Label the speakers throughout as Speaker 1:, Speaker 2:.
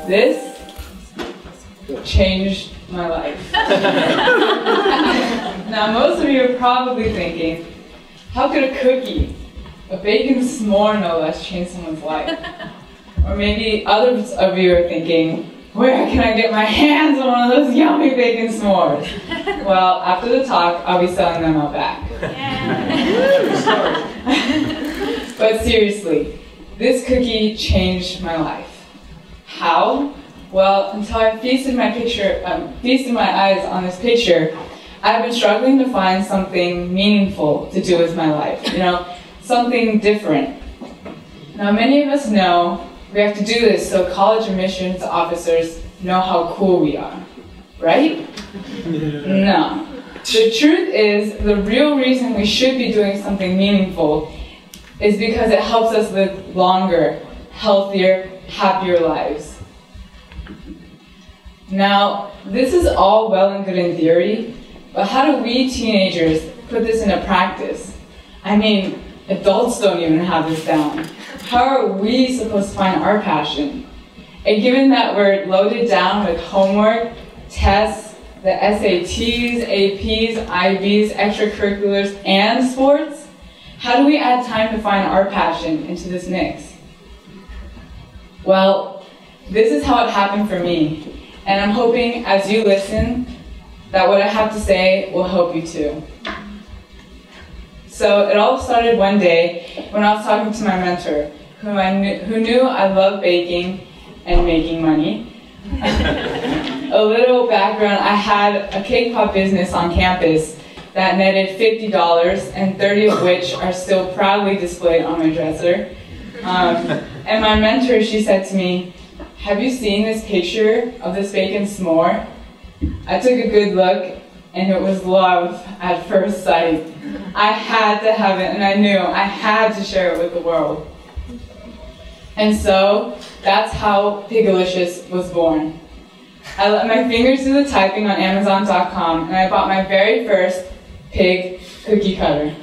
Speaker 1: This changed my life. Now, most of you are probably thinking, how could a cookie, a bacon s'more no less, change someone's life? Or maybe others of you are thinking, where can I get my hands on one of those yummy bacon s'mores? Well, after the talk, I'll be selling them out back. But seriously, this cookie changed my life. How? Well, until I feasted my eyes on this picture, I've been struggling to find something meaningful to do with my life. You know, something different. Now, many of us know we have to do this so college admissions officers know how cool we are, right? No. The truth is, the real reason we should be doing something meaningful is because it helps us live longer, healthier, happier lives. Now, this is all well and good in theory, but how do we teenagers put this into practice? I mean, adults don't even have this down. How are we supposed to find our passion? And given that we're loaded down with homework, tests, the SATs, APs, IBs, extracurriculars, and sports, how do we add time to find our passion into this mix? Well, this is how it happened for me, and I'm hoping as you listen that what I have to say will help you too. So it all started one day when I was talking to my mentor, who knew I love baking and making money. A little background, I had a cake pop business on campus that netted $50, and 30 of which are still proudly displayed on my dresser. And my mentor, she said to me, have you seen this picture of this bacon s'more? I took a good look, and it was love at first sight. I had to have it, and I knew I had to share it with the world. And so, that's how Piggalicious was born. I let my fingers do the typing on Amazon.com, and I bought my very first pig cookie cutter.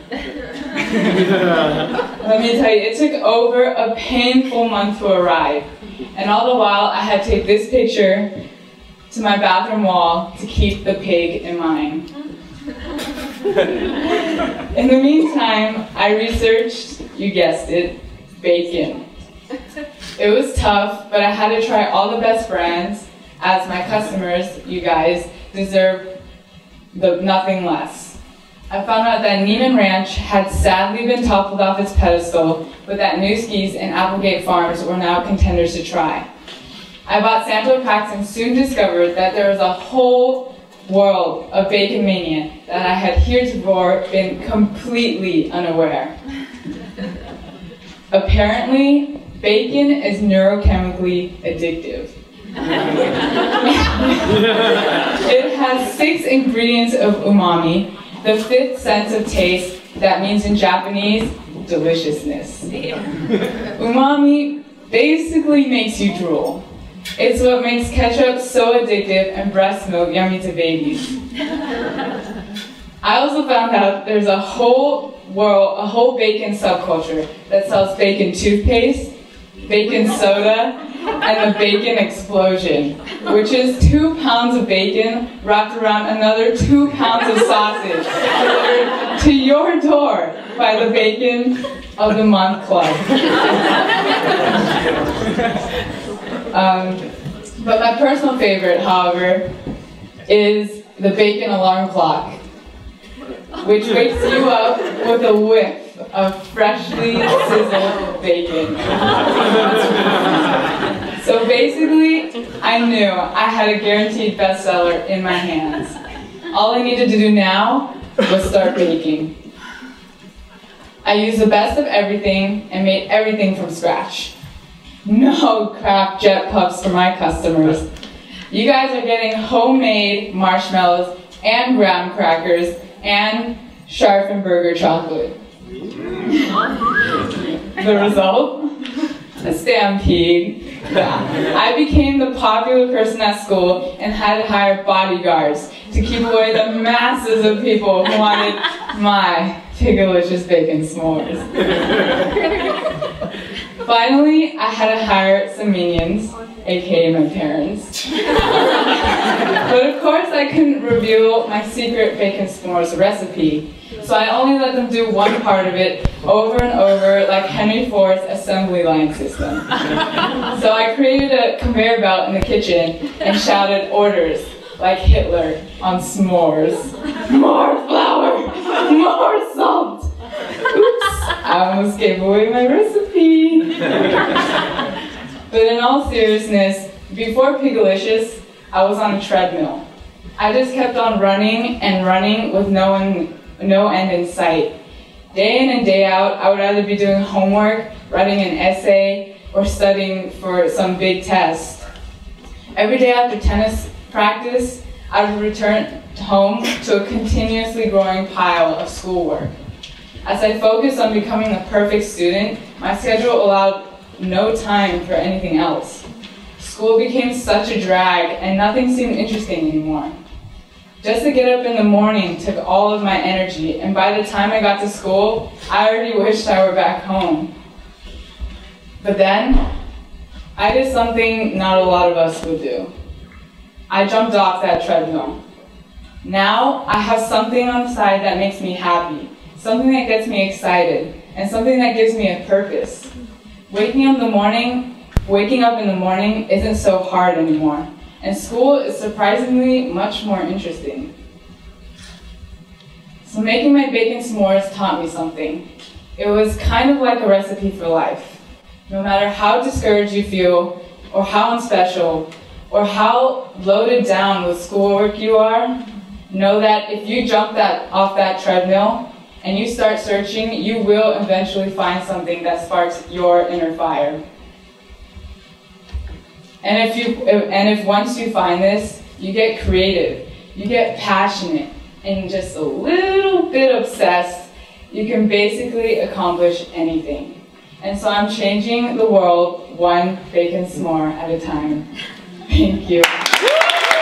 Speaker 1: Let me tell you, it took over a painful month to arrive. And all the while, I had to take this picture to my bathroom wall to keep the pig in mind. In the meantime, I researched, you guessed it, bacon. It was tough, but I had to try all the best brands, as my customers, you guys, deserve nothing less. I found out that Neiman Ranch had sadly been toppled off its pedestal, but that Newski's and Applegate Farms were now contenders to try. I bought sample packs and soon discovered that there was a whole world of bacon mania that I had heretofore been completely unaware. Apparently, bacon is neurochemically addictive. It has 6 ingredients of umami, the 5th sense of taste, that means in Japanese, deliciousness. Umami basically makes you drool. It's what makes ketchup so addictive and breast milk yummy to babies. I also found out there's a whole bacon subculture that sells bacon toothpaste, bacon soda, and the bacon explosion, which is 2 pounds of bacon wrapped around another 2 pounds of sausage delivered to your door by the Bacon of the Month Club. But my personal favorite, however, is the bacon alarm clock, which wakes you up with a whiff of freshly sizzled bacon. So basically, I knew I had a guaranteed bestseller in my hands. All I needed to do now was start baking. I used the best of everything and made everything from scratch. No crap jet puffs for my customers. You guys are getting homemade marshmallows and graham crackers and Scharfenberger chocolate. The result? A stampede. I became the popular person at school and had to hire bodyguards to keep away the masses of people who wanted my Piggalicious bacon s'mores. Finally, I had to hire some minions, aka my parents. But of course I couldn't reveal my secret bacon s'mores recipe, so I only let them do one part of it over and over like Henry Ford's assembly line system. So I created a conveyor belt in the kitchen and shouted orders like Hitler on s'mores. More flour, more salt. Oops, I almost gave away my recipe. But in all seriousness, before Piggalicious, I was on a treadmill. I just kept on running and running with no end in sight. Day in and day out, I would either be doing homework, writing an essay, or studying for some big test. Every day after tennis practice, I would return home to a continuously growing pile of schoolwork. As I focused on becoming the perfect student, my schedule allowed no time for anything else. School became such a drag, and nothing seemed interesting anymore. Just to get up in the morning took all of my energy, and by the time I got to school, I already wished I were back home. But then, I did something not a lot of us would do. I jumped off that treadmill. Now, I have something on the side that makes me happy, something that gets me excited, and something that gives me a purpose. Waking up in the morning isn't so hard anymore, and school is surprisingly much more interesting. So making my bacon s'mores taught me something. It was kind of like a recipe for life. No matter how discouraged you feel, or how unspecial, or how loaded down with schoolwork you are, know that if you jump off that treadmill and you start searching, you will eventually find something that sparks your inner fire. And if once you find this, you get creative, you get passionate, and just a little bit obsessed, you can basically accomplish anything. And so I'm changing the world one bacon s'more at a time. Thank you.